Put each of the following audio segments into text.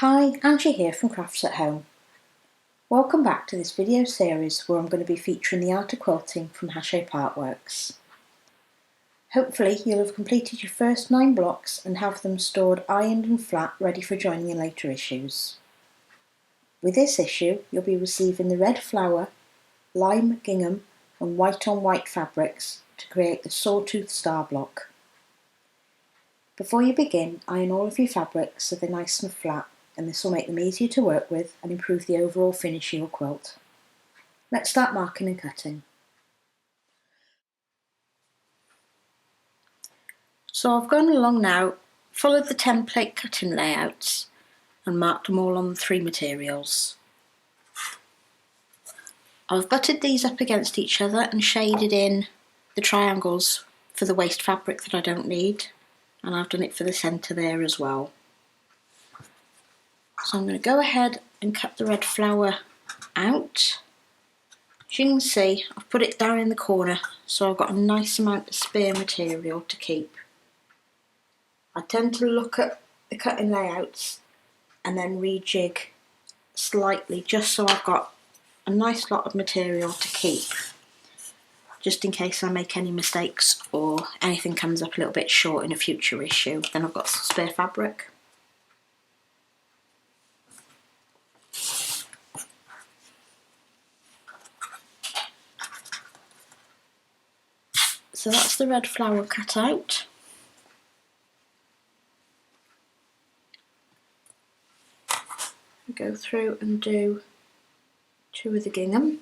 Hi, Angie here from Crafts at Home. Welcome back to this video series where I'm going to be featuring the art of quilting from Shape Artworks. Hopefully you'll have completed your first 9 blocks and have them stored ironed and flat ready for joining in later issues. With this issue you'll be receiving the red flower, lime gingham and white on white fabrics to create the sawtooth star block. Before you begin, iron all of your fabrics so they're nice and flat, and this will make them easier to work with and improve the overall finish of your quilt. Let's start marking and cutting. So I've gone along now, followed the template cutting layouts and marked them all on the 3 materials. I've butted these up against each other and shaded in the triangles for the waste fabric that I don't need, and I've done it for the centre there as well. So I'm going to go ahead and cut the red flower out. As you can see, I've put it down in the corner so I've got a nice amount of spare material to keep. I tend to look at the cutting layouts and then rejig slightly just so I've got a nice lot of material to keep, just in case I make any mistakes or anything comes up a little bit short in a future issue, then I've got some spare fabric. So that's the red flower cut out. Go through and do 2 of the gingham.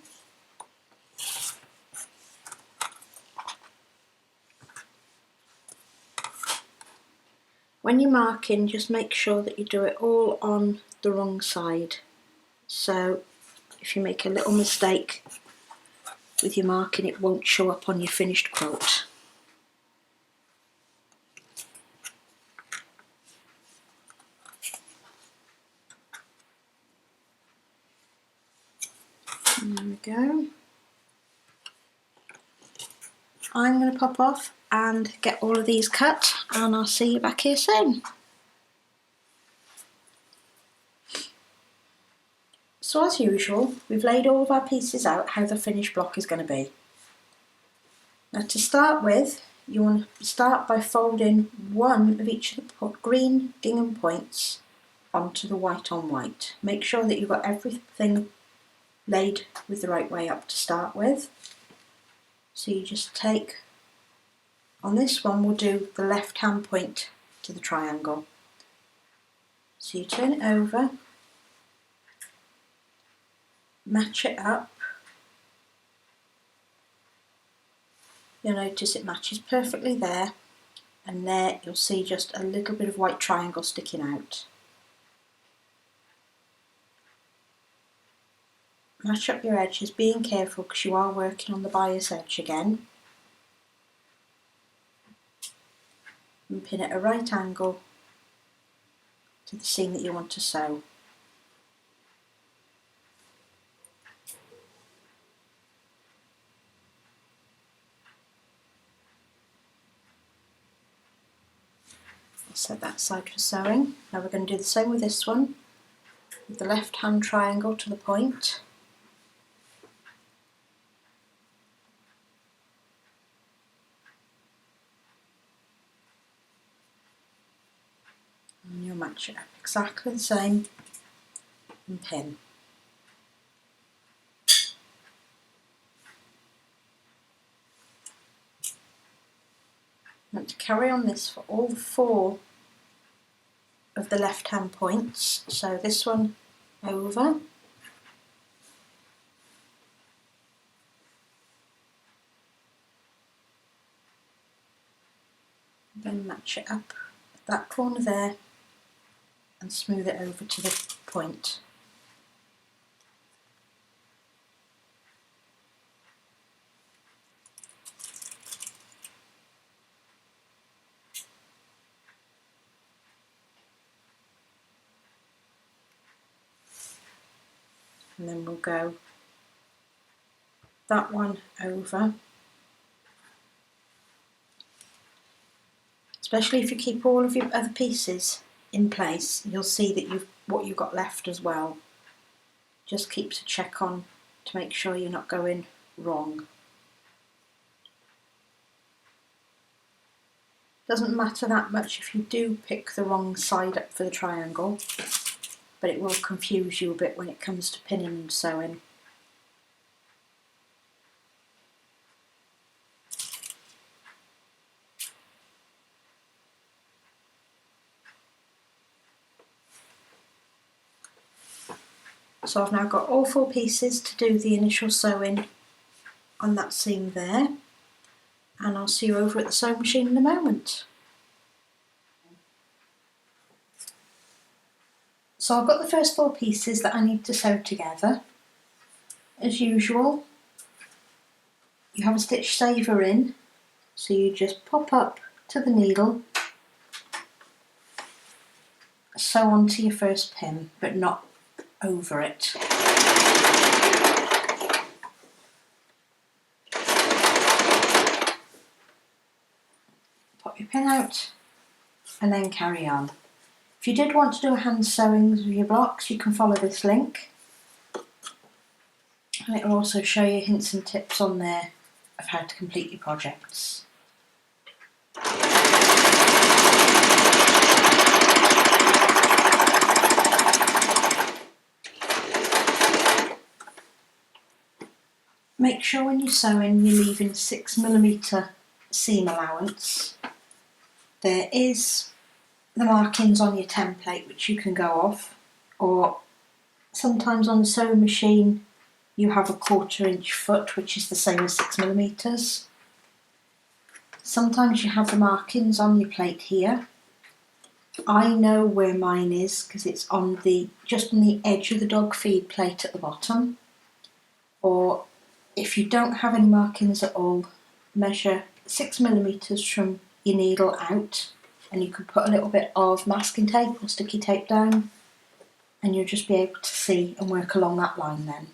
When you're marking, just make sure that you do it all on the wrong side. So if you make a little mistake with your marking, it won't show up on your finished quilt. And there we go. I'm going to pop off and get all of these cut, and I'll see you back here soon. So as usual, we've laid all of our pieces out how the finished block is going to be. Now to start with, you want to start by folding one of each of the green gingham points onto the white on white. Make sure that you've got everything laid with the right way up to start with. So you just take, on this one we'll do the left hand point to the triangle. So you turn it over, match it up. You'll notice it matches perfectly there, and there you'll see just a little bit of white triangle sticking out. Match up your edges, being careful because you are working on the bias edge again. And pin at a right angle to the seam that you want to sew. Set that aside for sewing. Now we're going to do the same with this one, with the left hand triangle to the point. And you'll match it up exactly the same and pin. I'm going to carry on this for all 4 of the left hand points. So this one over, then match it up at that corner there and smooth it over to the point. And then we'll go that one over. Especially if you keep all of your other pieces in place, you'll see that what you've got left as well. Just keeps a check on to make sure you're not going wrong. Doesn't matter that much if you do pick the wrong side up for the triangle, but it will confuse you a bit when it comes to pinning and sewing. So I've now got all 4 pieces to do the initial sewing on that seam there, and I'll see you over at the sewing machine in a moment. So I've got the first 4 pieces that I need to sew together. As usual, you have a stitch saver in, so you just pop up to the needle, sew onto your first pin, but not over it. Pop your pin out and then carry on. If you did want to do a hand sewing with your blocks, you can follow this link, and it will also show you hints and tips on there of how to complete your projects. Make sure when you're sewing you're leaving 6mm seam allowance. There is the markings on your template which you can go off, or sometimes on the sewing machine you have a 1/4 inch foot, which is the same as 6mm. Sometimes you have the markings on your plate here. I know where mine is because it's on just on the edge of the dog feed plate at the bottom. Or if you don't have any markings at all, measure 6mm from your needle out, and you can put a little bit of masking tape or sticky tape down, and you'll just be able to see and work along that line then.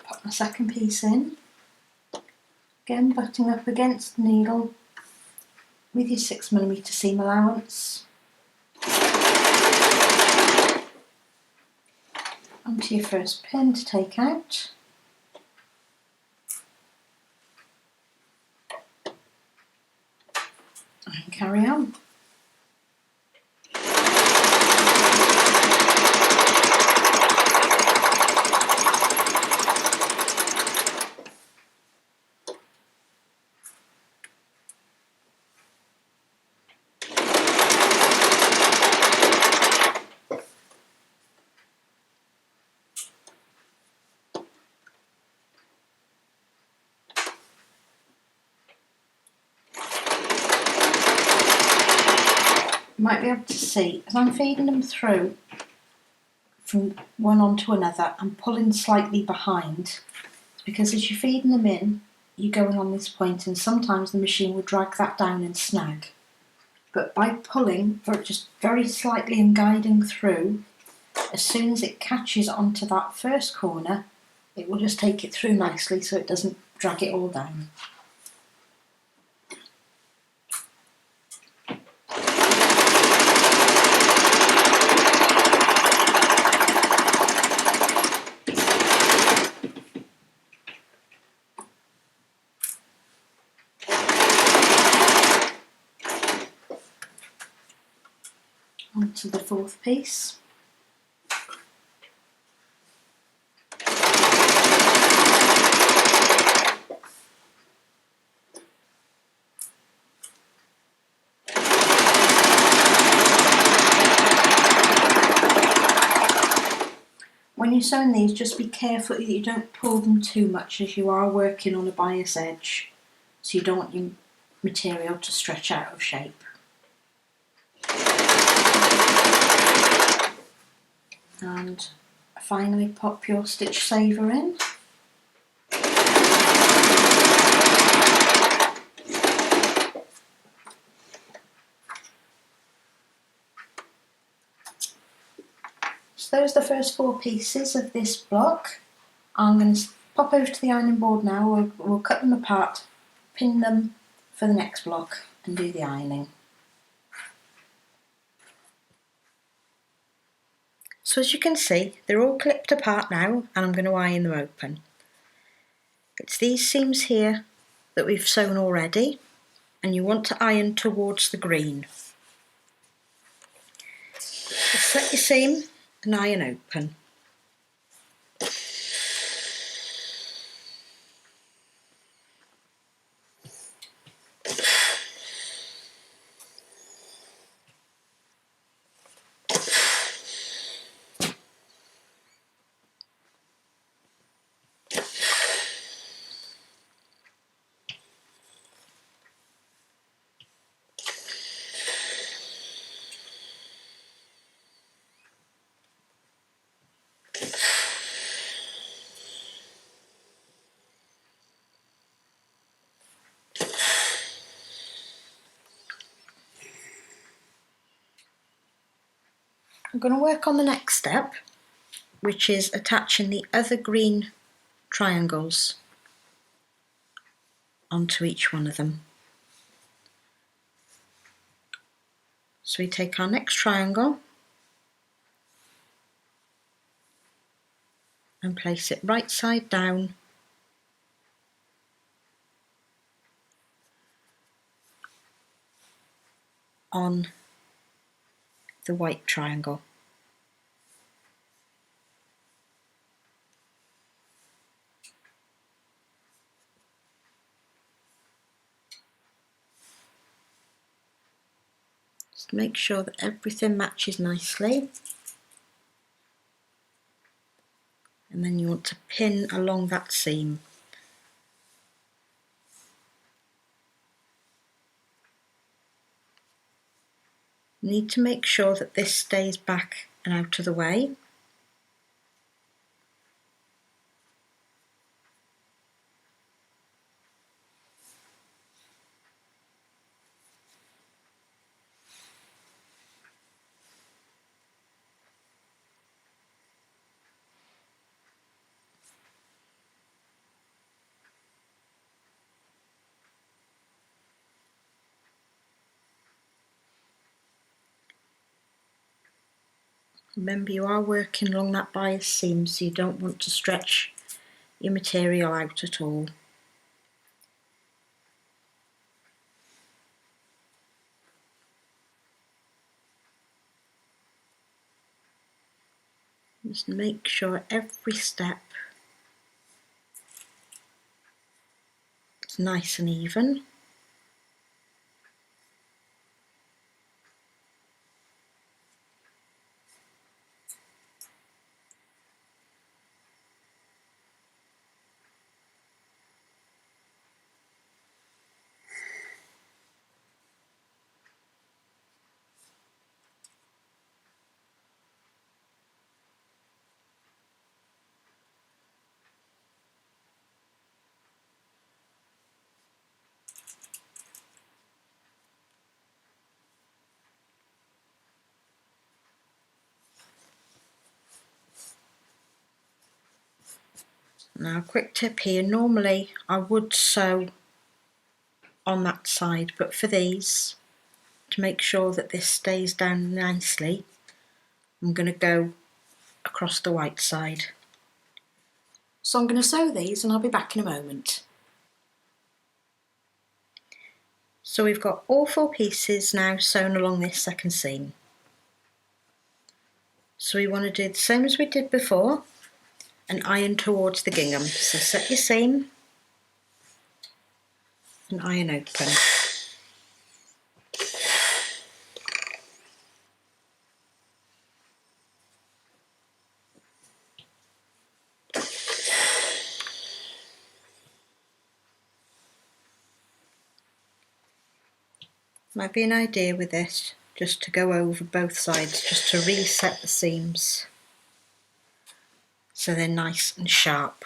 Pop my second piece in, again butting up against the needle with your 6mm seam allowance. Onto your first pin to take out. And carry on. You might be able to see, as I'm feeding them through from one onto another, I'm pulling slightly behind. It's because as you're feeding them in, you're going on this point, and sometimes the machine will drag that down and snag. But by pulling just very slightly and guiding through, as soon as it catches onto that first corner, it will just take it through nicely so it doesn't drag it all down. Onto the fourth piece. When you're sewing these, just be careful that you don't pull them too much, as you are working on a bias edge, so you don't want your material to stretch out of shape. And finally pop your stitch saver in. So those are the first 4 pieces of this block. I'm going to pop over to the ironing board now. We'll cut them apart pin them for the next block and do the ironing. So as you can see, they're all clipped apart now, and I'm going to iron them open. It's these seams here that we've sewn already, and you want to iron towards the green. So set your seam and iron open. I'm going to work on the next step, which is attaching the other green triangles onto each one of them. So we take our next triangle and place it right side down on the white triangle. Just make sure that everything matches nicely, and then you want to pin along that seam. You need to make sure that this stays back and out of the way. Remember, you are working along that bias seam, so you don't want to stretch your material out at all. Just make sure every step is nice and even. Now, a quick tip here, normally I would sew on that side, but for these, to make sure that this stays down nicely, I'm going to go across the white side. So I'm going to sew these and I'll be back in a moment. So we've got all 4 pieces now sewn along this second seam. So we want to do the same as we did before and iron towards the gingham. So set your seam and iron open. Might be an idea with this just to go over both sides, just to reset the seams so they're nice and sharp.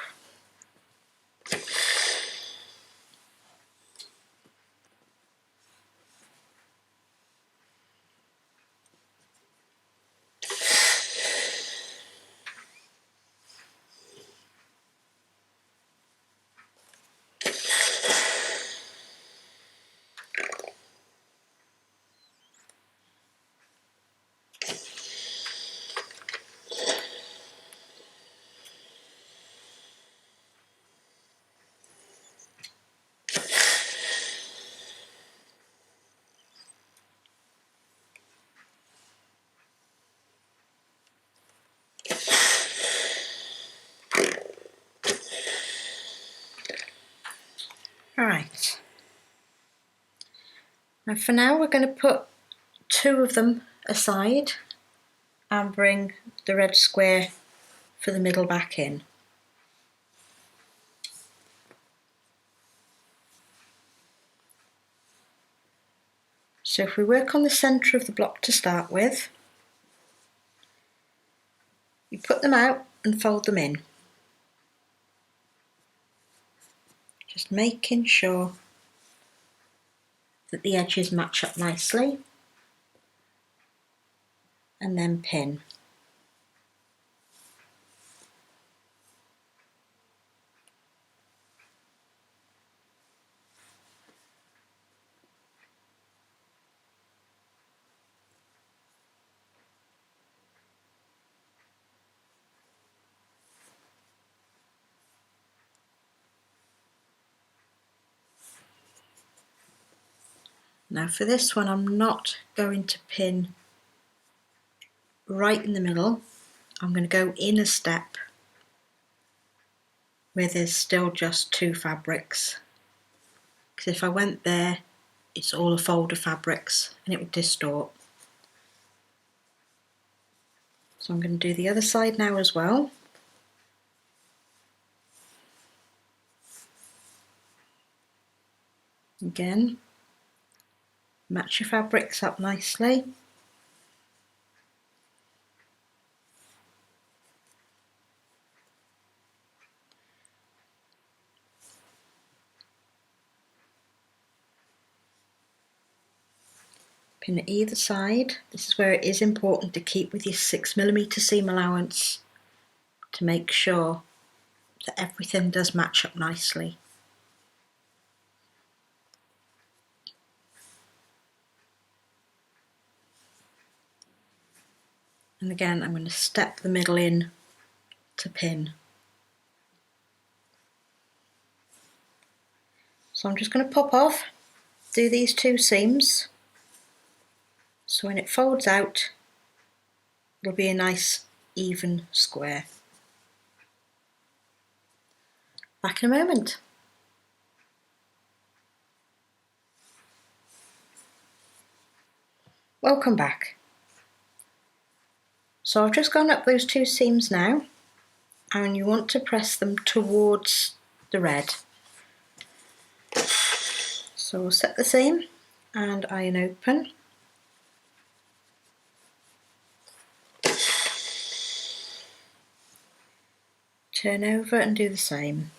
Now for now we're going to put 2 of them aside and bring the red square for the middle back in. So if we work on the centre of the block to start with, you put them out and fold them in, just making sure that the edges match up nicely, and then pin. Now for this one I'm not going to pin right in the middle, I'm going to go in a step where there's still just 2 fabrics, because if I went there it's all a fold of fabrics and it would distort. So I'm going to do the other side now as well. Again, match your fabrics up nicely. Pin at either side. This is where it is important to keep with your 6mm seam allowance to make sure that everything does match up nicely. And again, I'm going to step the middle in to pin. So I'm just going to pop off, do these 2 seams, so when it folds out it'll be a nice even square. Back in a moment. Welcome back. So I've just gone up those 2 seams now, and you want to press them towards the red. So we'll set the seam and iron open. Turn over and do the same.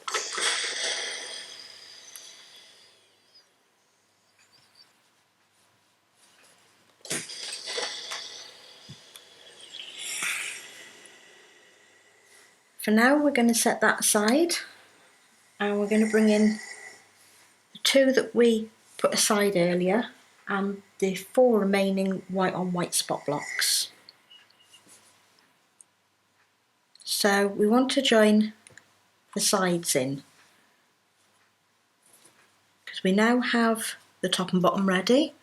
For now we're going to set that aside, and we're going to bring in the 2 that we put aside earlier and the 4 remaining white on white spot blocks. So we want to join the sides in, because we now have the top and bottom ready.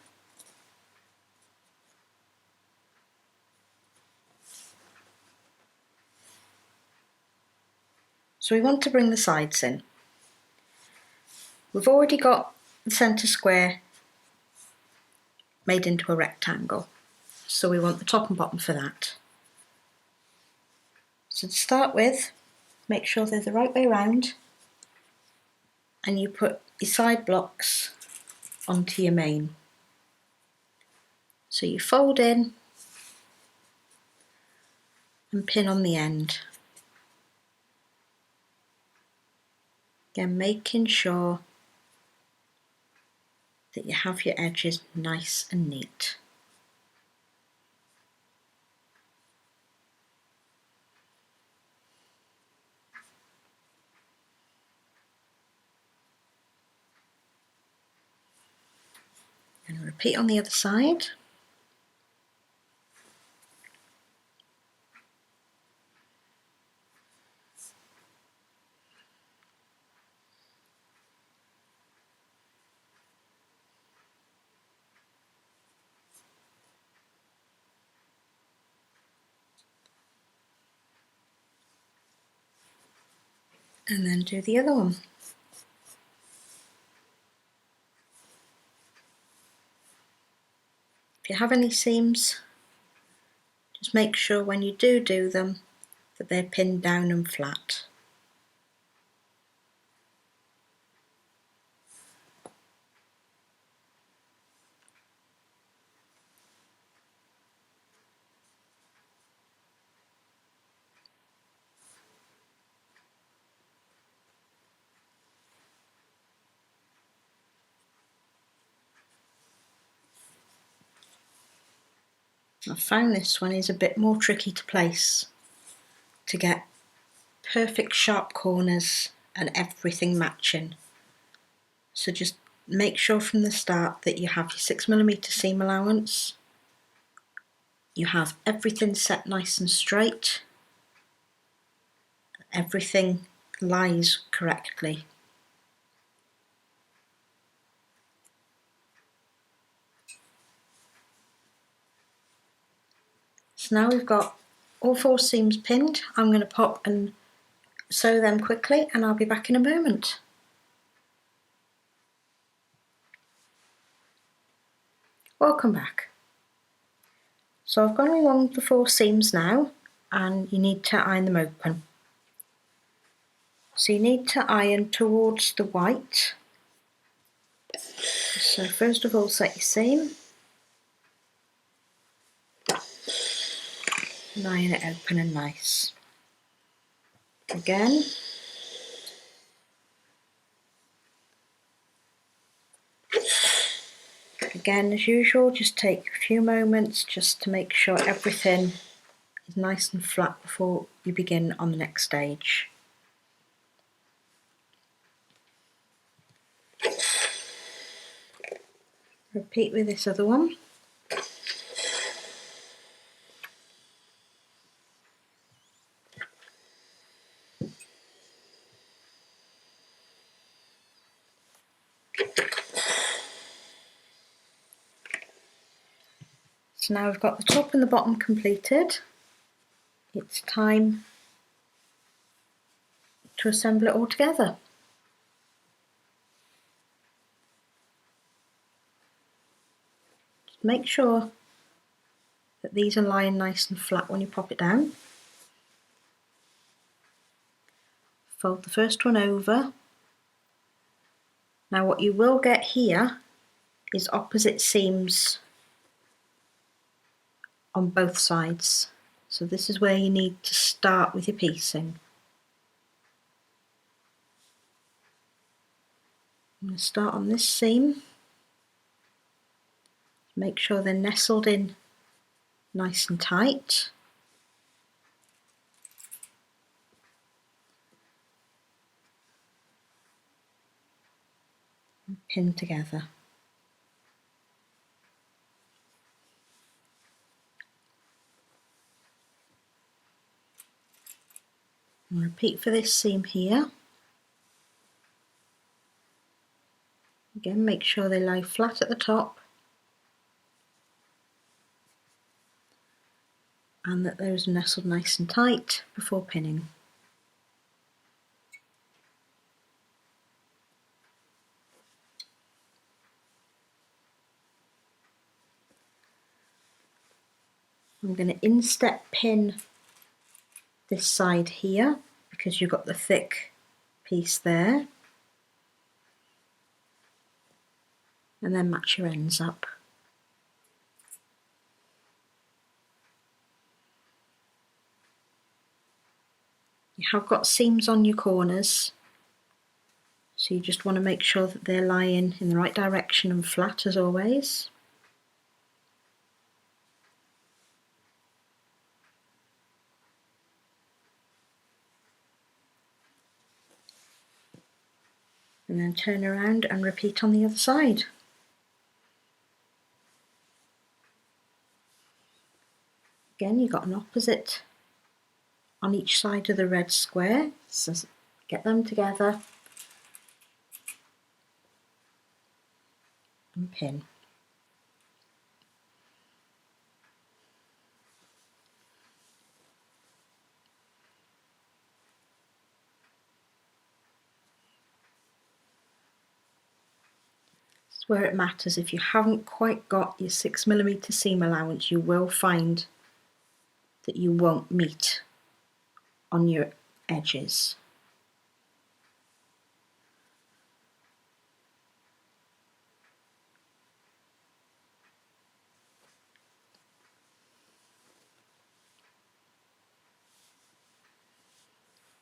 So we want to bring the sides in. We've already got the centre square made into a rectangle, so we want the top and bottom for that. So to start with, make sure they're the right way round, and you put your side blocks onto your main. So you fold in and pin on the end. Again, making sure that you have your edges nice and neat. And repeat on the other side. And then do the other one. If you have any seams, just make sure when you do them that they're pinned down and flat. I found this one is a bit more tricky to place, to get perfect sharp corners and everything matching. So just make sure from the start that you have your 6mm seam allowance, you have everything set nice and straight, everything lies correctly. So now we've got all 4 seams pinned. I'm going to pop and sew them quickly and I'll be back in a moment. Welcome back. So I've gone along the 4 seams now and you need to iron them open. So you need to iron towards the white. So first of all set your seam and iron it open and nice. Again. Again, as usual, just take a few moments just to make sure everything is nice and flat before you begin on the next stage. Repeat with this other one. So now we've got the top and the bottom completed. It's time to assemble it all together. Just make sure that these are lying nice and flat when you pop it down. Fold the first one over. Now what you will get here is opposite seams on both sides. So this is where you need to start with your piecing. I'm going to start on this seam. Make sure they're nestled in nice and tight. And pin together. And repeat for this seam here. Again, make sure they lie flat at the top and that those are nestled nice and tight before pinning. I'm going to instep pin this side here because you've got the thick piece there, and then match your ends up. You have got seams on your corners, so you just want to make sure that they're lying in the right direction and flat as always. And then turn around and repeat on the other side. Again, you've got an opposite on each side of the red square, so get them together and pin. It's where it matters. If you haven't quite got your 6mm seam allowance, you will find that you won't meet on your edges.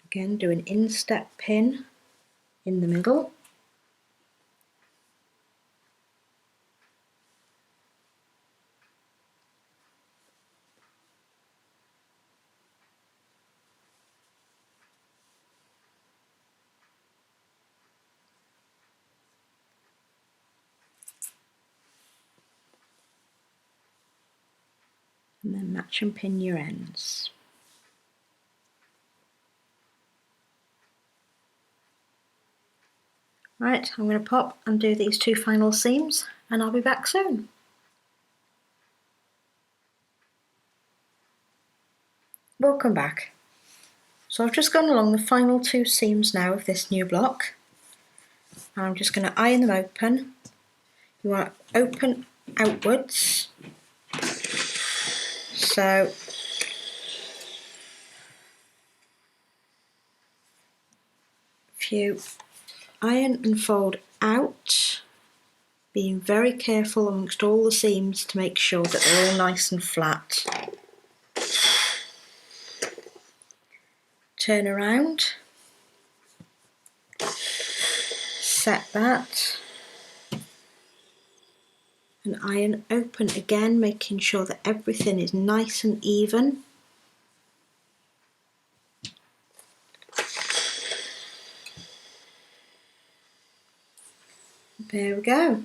Again, do an instep pin in the middle. And then match and pin your ends. Right, I'm going to pop and do these 2 final seams and I'll be back soon. Welcome back. So I've just gone along the final 2 seams now of this new block. I'm just going to iron them open. You want to open outwards. So if you iron and fold out, being very careful amongst all the seams to make sure that they're all nice and flat. Turn around, set that, and iron open again, making sure that everything is nice and even. There we go.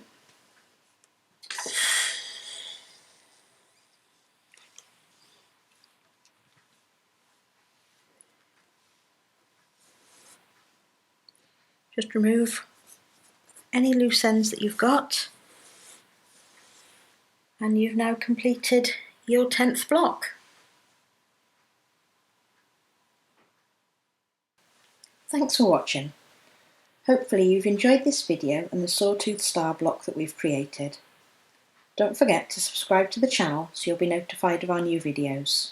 Just remove any loose ends that you've got, and you've now completed your 10th block. Thanks for watching. Hopefully you've enjoyed this video and the sawtooth star block that we've created. Don't forget to subscribe to the channel so you'll be notified of our new videos.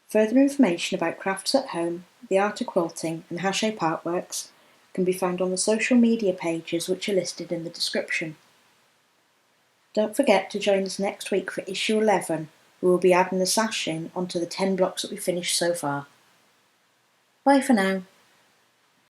Further information about crafts at home, the art of quilting and Hashape artworks can be found on the social media pages which are listed in the description. Don't forget to join us next week for issue 11, where we'll be adding the sash in onto the 10 blocks that we've finished so far. Bye for now.